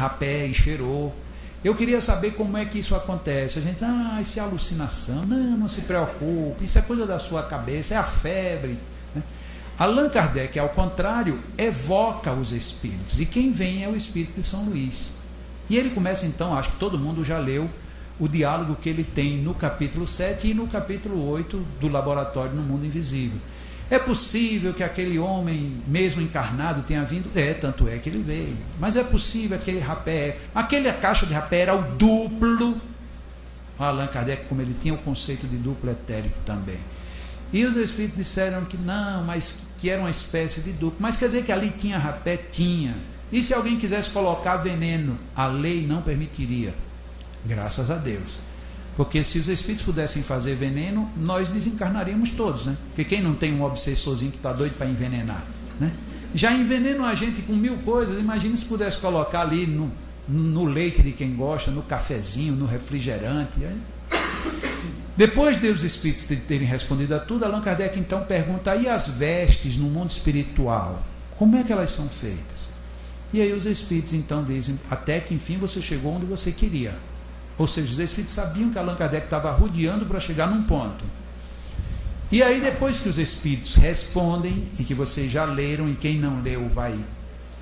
rapé e cheirou. Eu queria saber como é que isso acontece. A gente, isso é alucinação. Não se preocupe, isso é coisa da sua cabeça, é a febre. Allan Kardec, ao contrário, evoca os espíritos. E quem vem é o espírito de São Luís. E ele começa então, acho que todo mundo já leu, o diálogo que ele tem no capítulo 7 e no capítulo 8 do Laboratório no Mundo Invisível. É possível que aquele homem, mesmo encarnado, tenha vindo? Tanto é que ele veio. Mas é possível aquele rapé, aquela caixa de rapé era o duplo. Allan Kardec, como ele tinha o conceito de duplo etérico também. E os espíritos disseram que não, mas que era uma espécie de duplo. Mas quer dizer que ali tinha rapé? Tinha. E se alguém quisesse colocar veneno, a lei não permitiria. Graças a Deus. Porque se os espíritos pudessem fazer veneno, nós desencarnaríamos todos, né? Porque quem não tem um obsessorzinho que está doido para envenenar, né? Já envenenam a gente com 1000 coisas. Imagina se pudesse colocar ali no leite de quem gosta, no cafezinho, no refrigerante. Depois de os espíritos terem respondido a tudo, Allan Kardec então pergunta: e as vestes no mundo espiritual? Como é que elas são feitas? E aí os espíritos então dizem: até que enfim você chegou onde você queria. Ou seja, os espíritos sabiam que Allan Kardec estava rodeando para chegar num ponto. E aí depois que os espíritos respondem, e que vocês já leram, e quem não leu vai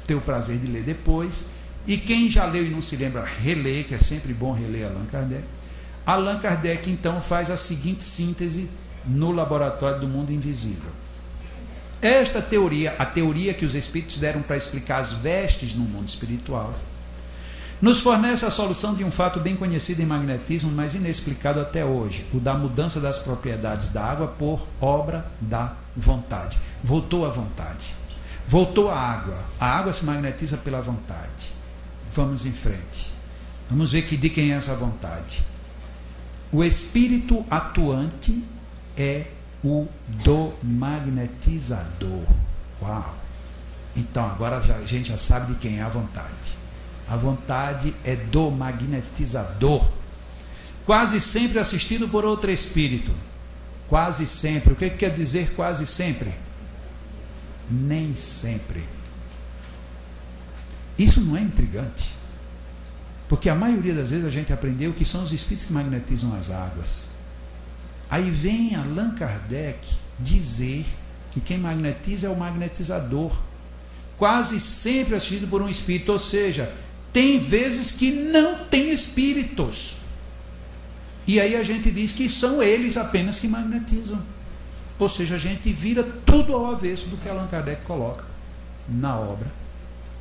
ter o prazer de ler depois, e quem já leu e não se lembra, relê, que é sempre bom reler Allan Kardec. Allan Kardec então faz a seguinte síntese no Laboratório do Mundo Invisível. Esta teoria, a teoria que os espíritos deram para explicar as vestes no mundo espiritual, nos fornece a solução de um fato bem conhecido em magnetismo, mas inexplicado até hoje: o da mudança das propriedades da água por obra da vontade. Voltou a vontade, voltou a água. A água se magnetiza pela vontade. Vamos em frente. Vamos ver de quem é essa vontade. O espírito atuante é o do magnetizador. Uau! Então agora a gente já sabe de quem é a vontade. A vontade é do magnetizador, quase sempre assistido por outro espírito. Quase sempre. O que quer dizer quase sempre? Nem sempre. Isso não é intrigante? Porque a maioria das vezes a gente aprendeu que são os espíritos que magnetizam as águas. Aí vem Allan Kardec dizer que quem magnetiza é o magnetizador, quase sempre assistido por um espírito. Ou seja, tem vezes que não tem espíritos. E aí a gente diz que são eles apenas que magnetizam. Ou seja, a gente vira tudo ao avesso do que Allan Kardec coloca na obra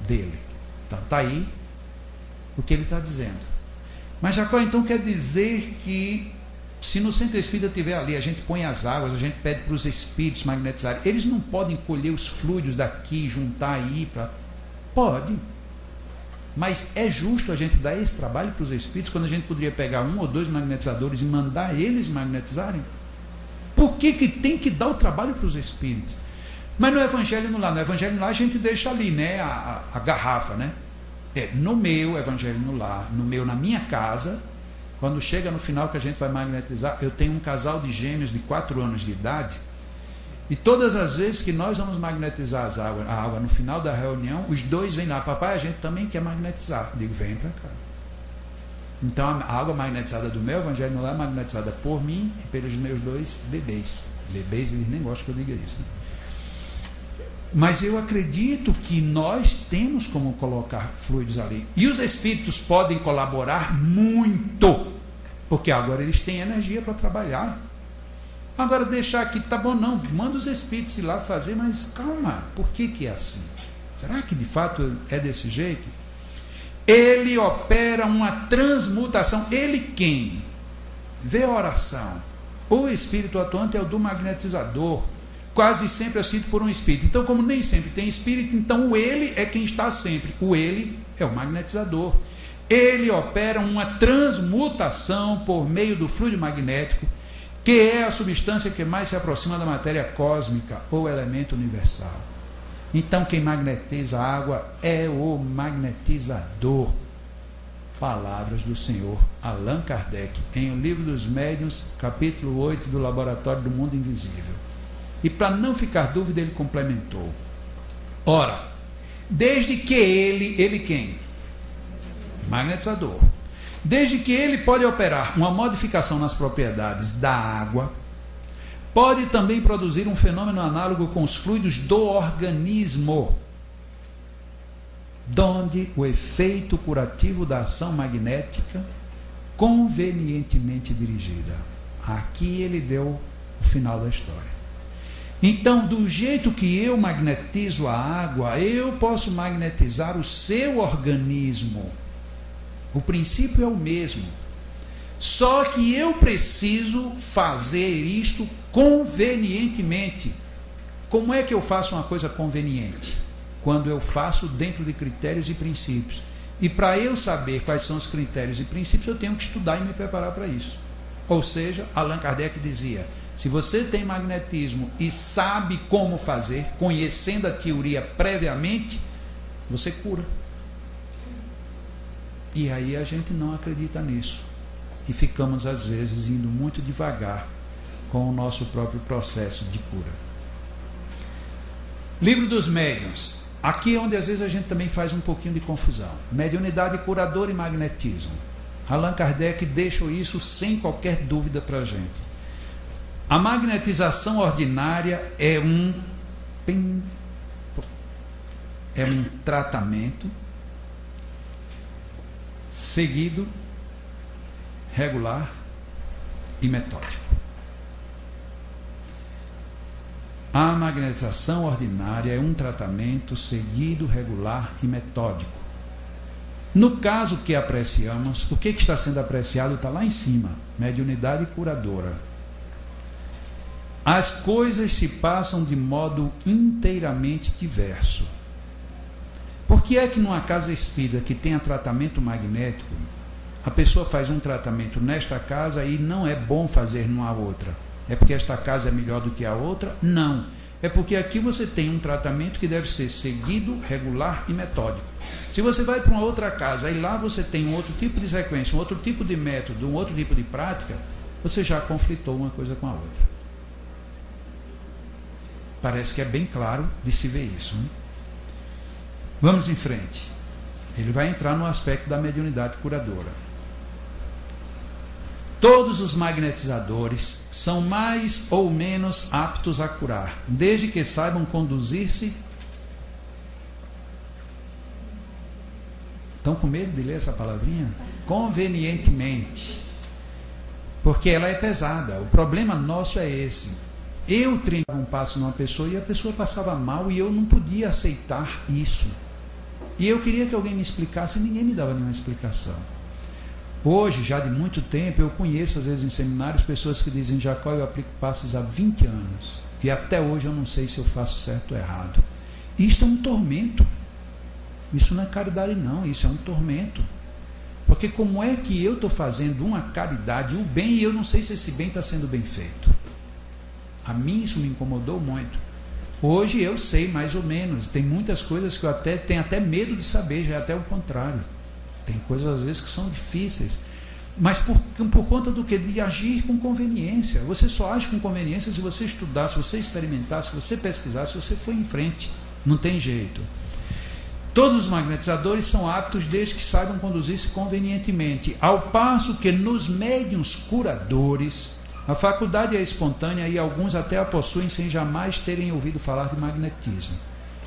dele. Então está aí o que ele está dizendo. Mas Jacó então quer dizer que se no centro espírita tiver ali, a gente põe as águas, a gente pede para os espíritos magnetizarem. Eles não podem colher os fluidos daqui, juntar aí para... Pode. Mas é justo a gente dar esse trabalho para os espíritos quando a gente poderia pegar 1 ou 2 magnetizadores e mandar eles magnetizarem? Por que tem que dar o trabalho para os espíritos? Mas no Evangelho no Evangelho a gente deixa ali, né, a garrafa, né? No meu Evangelho no Lar, na minha casa, quando chega no final que a gente vai magnetizar, eu tenho um casal de gêmeos de 4 anos de idade. E todas as vezes que nós vamos magnetizar a água no final da reunião, os dois vêm lá: papai, a gente também quer magnetizar. Digo, vem para cá. Então a água magnetizada do meu Evangelho no Lar é magnetizada por mim e pelos meus 2 bebês. Bebês, eles nem gostam que eu diga isso, né? Mas eu acredito que nós temos como colocar fluidos ali. E os espíritos podem colaborar muito, porque agora eles têm energia para trabalhar. Agora deixar aqui, tá bom, não, manda os espíritos ir lá fazer, mas calma, por que é assim? Será que de fato é desse jeito? Ele opera uma transmutação. Ele quem? Vê a oração. O espírito atuante é o do magnetizador, quase sempre assistido por um espírito. Então, como nem sempre tem espírito, então o ele é quem está sempre. O ele é o magnetizador. Ele opera uma transmutação por meio do fluido magnético, que é a substância que mais se aproxima da matéria cósmica ou elemento universal. Então quem magnetiza a água é o magnetizador. Palavras do senhor Allan Kardec em O Livro dos Médiuns, capítulo 8 do Laboratório do Mundo Invisível. E para não ficar dúvida, ele complementou: ora, desde que ele quem? magnetizador. Desde que ele pode operar uma modificação nas propriedades da água, pode também produzir um fenômeno análogo com os fluidos do organismo, donde o efeito curativo da ação magnética convenientemente dirigida. Aqui ele deu o final da história. Então, do jeito que eu magnetizo a água, eu posso magnetizar o seu organismo. O princípio é o mesmo. Só que eu preciso fazer isto convenientemente. Como é que eu faço uma coisa conveniente? Quando eu faço dentro de critérios e princípios. E para eu saber quais são os critérios e princípios, eu tenho que estudar e me preparar para isso. Ou seja, Allan Kardec dizia: se você tem magnetismo e sabe como fazer, conhecendo a teoria previamente, você cura. E aí a gente não acredita nisso. E ficamos, às vezes, indo muito devagar com o nosso próprio processo de cura. Livro dos Médiuns. Aqui é onde, às vezes, a gente também faz um pouquinho de confusão. Mediunidade curadora e magnetismo. Allan Kardec deixou isso sem qualquer dúvida para a gente. A magnetização ordinária é um tratamento seguido, regular e metódico. A magnetização ordinária é um tratamento seguido, regular e metódico. No caso que apreciamos, o que está sendo apreciado está lá em cima: mediunidade curadora. As coisas se passam de modo inteiramente diverso. Por que é que numa casa espírita que tenha tratamento magnético, a pessoa faz um tratamento nesta casa e não é bom fazer numa outra? É porque esta casa é melhor do que a outra? Não. É porque aqui você tem um tratamento que deve ser seguido, regular e metódico. Se você vai para uma outra casa e lá você tem um outro tipo de sequência, um outro tipo de método, um outro tipo de prática, você já conflitou uma coisa com a outra. Parece que é bem claro de se ver isso, né? Vamos em frente. Ele vai entrar no aspecto da mediunidade curadora. Todos os magnetizadores são mais ou menos aptos a curar, desde que saibam conduzir-se. Estão com medo de ler essa palavrinha? Convenientemente. Porque ela é pesada. O problema nosso é esse. Eu treinava um passo numa pessoa e a pessoa passava mal e eu não podia aceitar isso. E eu queria que alguém me explicasse e ninguém me dava nenhuma explicação. Hoje, já de muito tempo, eu conheço às vezes em seminários pessoas que dizem: Jacó, eu aplico passes há 20 anos e até hoje eu não sei se eu faço certo ou errado. Isto é um tormento. Isso não é caridade não, isso é um tormento. Porque como é que eu estou fazendo uma caridade, um bem, e eu não sei se esse bem está sendo bem feito? A mim isso me incomodou muito. Hoje eu sei mais ou menos. Tem muitas coisas que eu tenho até medo de saber, já é até o contrário. Tem coisas às vezes que são difíceis. Mas por conta do que? De agir com conveniência. Você só age com conveniência se você estudar, se você experimentar, se você pesquisar, se você for em frente. Não tem jeito. Todos os magnetizadores são aptos desde que saibam conduzir-se convenientemente. Ao passo que nos médiuns curadores, a faculdade é espontânea e alguns até a possuem sem jamais terem ouvido falar de magnetismo.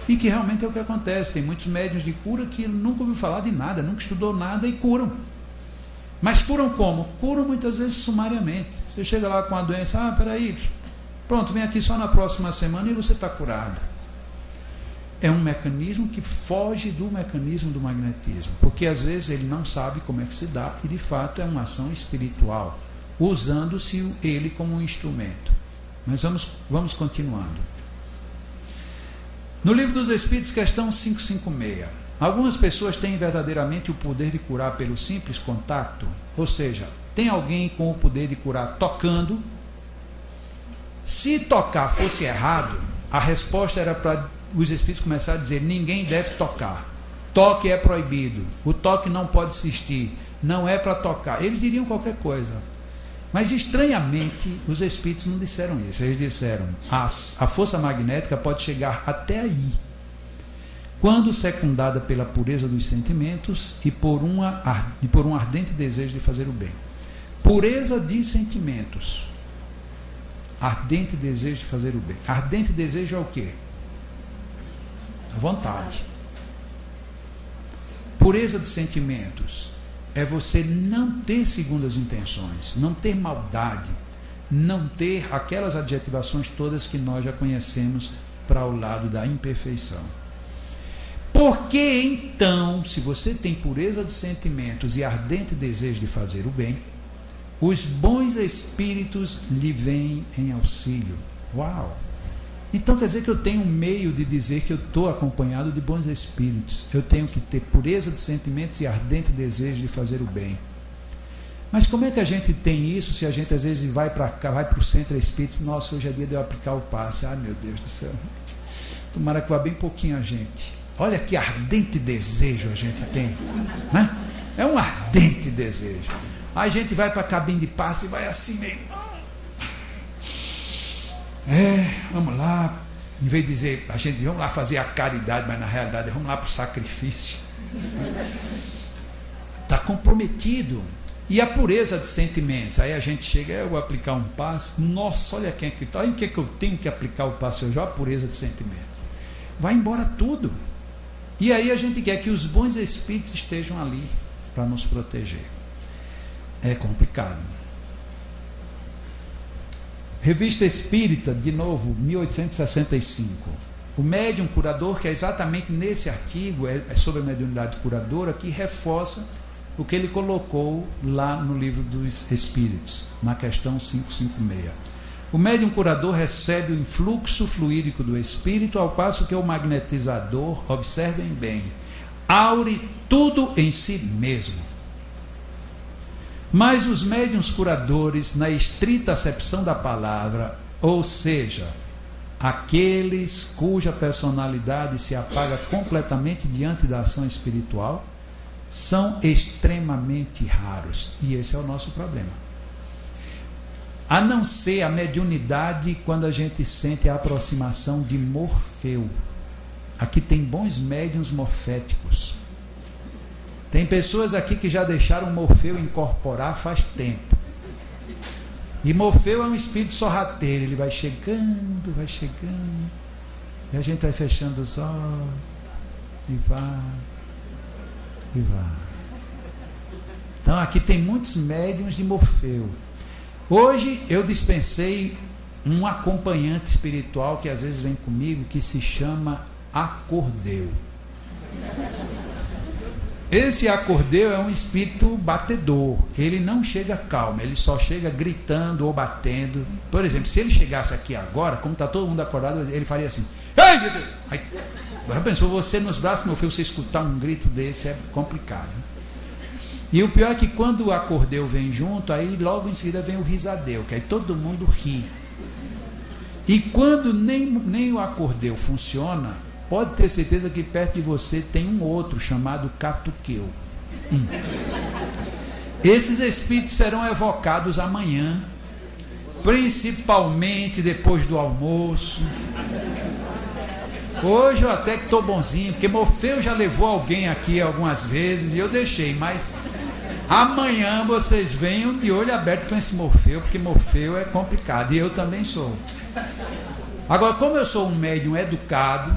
E que realmente é o que acontece. Tem muitos médiuns de cura que nunca ouviu falar de nada, nunca estudou nada e curam. Mas curam como? Curam muitas vezes sumariamente. Você chega lá com a doença: peraí, pronto, vem aqui só na próxima semana e você está curado. É um mecanismo que foge do mecanismo do magnetismo, porque às vezes ele não sabe como é que se dá e de fato é uma ação espiritual, usando-se ele como um instrumento. Mas vamos continuando. No Livro dos Espíritos, questão 556. Algumas pessoas têm verdadeiramente o poder de curar pelo simples contato? Ou seja, tem alguém com o poder de curar tocando? Se tocar fosse errado, a resposta era para os Espíritos começarem a dizer: ninguém deve tocar. Toque é proibido. O toque não pode existir. Não é para tocar. Eles diriam qualquer coisa. Mas estranhamente os Espíritos não disseram isso. Eles disseram: a força magnética pode chegar até aí. quando secundada pela pureza dos sentimentos e por um ardente desejo de fazer o bem. Pureza de sentimentos, ardente desejo de fazer o bem. Ardente desejo é o quê? A vontade. Pureza de sentimentos é você não ter segundas intenções, não ter maldade, não ter aquelas adjetivações todas que nós já conhecemos para o lado da imperfeição. Porque então, se você tem pureza de sentimentos e ardente desejo de fazer o bem, os bons espíritos lhe vêm em auxílio. Uau! Então quer dizer que eu tenho um meio de dizer que eu estou acompanhado de bons espíritos. Eu tenho que ter pureza de sentimentos e ardente desejo de fazer o bem. Mas como é que a gente tem isso se a gente às vezes vai para cá, vai para o centro espírita e diz, nossa, hoje é dia de eu aplicar o passe. Ah, meu Deus do céu. Tomara que vá bem pouquinho a gente. Olha que ardente desejo a gente tem, né? É um ardente desejo. Aí a gente vai para a cabine de passe e vai assim meio... vamos lá. Em vez de dizer, a gente diz, vamos lá fazer a caridade, mas na realidade vamos lá para o sacrifício. Está comprometido. E a pureza de sentimentos. Aí a gente chega, eu vou aplicar um passe. Nossa, olha quem é que está. Olha o que é que eu tenho que aplicar o passe hoje. Olha a pureza de sentimentos. Vai embora tudo. E aí a gente quer que os bons espíritos estejam ali para nos proteger. É complicado. Revista Espírita, de novo, 1865. O médium curador, que é exatamente nesse artigo, é sobre a mediunidade curadora, que reforça o que ele colocou lá no livro dos Espíritos, na questão 556. O médium curador recebe o influxo fluídico do espírito, ao passo que o magnetizador, observem bem, aure tudo em si mesmo. Mas os médiuns curadores, na estrita acepção da palavra, ou seja, aqueles cuja personalidade se apaga completamente diante da ação espiritual, são extremamente raros. E esse é o nosso problema. A não ser a mediunidade quando a gente sente a aproximação de Morfeu. Aqui tem bons médiuns morféticos. Tem pessoas aqui que já deixaram Morfeu incorporar faz tempo. E Morfeu é um espírito sorrateiro. Ele vai chegando, e a gente vai fechando os olhos, e vai. Então aqui tem muitos médiuns de Morfeu. Hoje eu dispensei um acompanhante espiritual que às vezes vem comigo, que se chama Acordeu. Esse Acordeu é um espírito batedor. Ele não chega calmo, ele só chega gritando ou batendo. Por exemplo, se ele chegasse aqui agora, como está todo mundo acordado, ele faria assim. Ai, meu Deus! Aí, já pensou, você nos braços, meu filho, você escutar um grito desse é complicado. E o pior é que quando o Acordeu vem junto, aí logo em seguida vem o risadeu, que aí todo mundo ri. E quando nem o Acordeu funciona, pode ter certeza que perto de você tem um outro chamado Catuqueu. Esses espíritos serão evocados amanhã, principalmente depois do almoço. Hoje eu até que estou bonzinho, porque Morfeu já levou alguém aqui algumas vezes e eu deixei, mas amanhã vocês venham de olho aberto com esse Morfeu, porque Morfeu é complicado, e eu também sou. Agora, como eu sou um médium educado,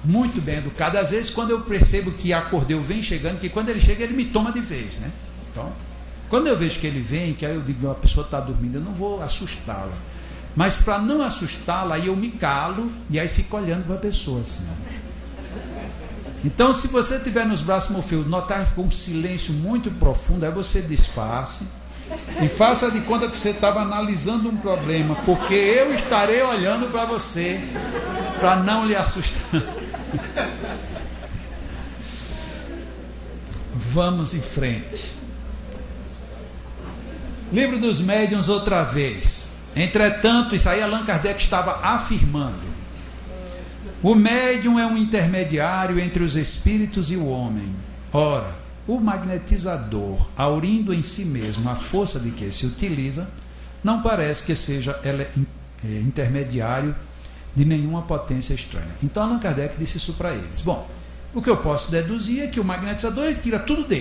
muito bem educado, às vezes quando eu percebo que Acordeu vem chegando, que quando ele chega ele me toma de vez, né? Então, quando eu vejo que ele vem, que aí eu digo, a pessoa está dormindo, eu não vou assustá-la. Mas para não assustá-la, aí eu me calo e aí fico olhando para a pessoa assim. Então, se você estiver nos braços Morfeu, notar que ficou um silêncio muito profundo, aí você disfarce e faça de conta que você estava analisando um problema, porque eu estarei olhando para você para não lhe assustar. Vamos em frente. Livro dos Médiuns outra vez. Entretanto, isso aí Allan Kardec estava afirmando. O médium é um intermediário entre os espíritos e o homem. Ora, o magnetizador, aurindo em si mesmo a força de que se utiliza, não parece que seja intermediário de nenhuma potência estranha. Então Allan Kardec disse isso para eles. Bom, o que eu posso deduzir é que o magnetizador ele tira tudo dele.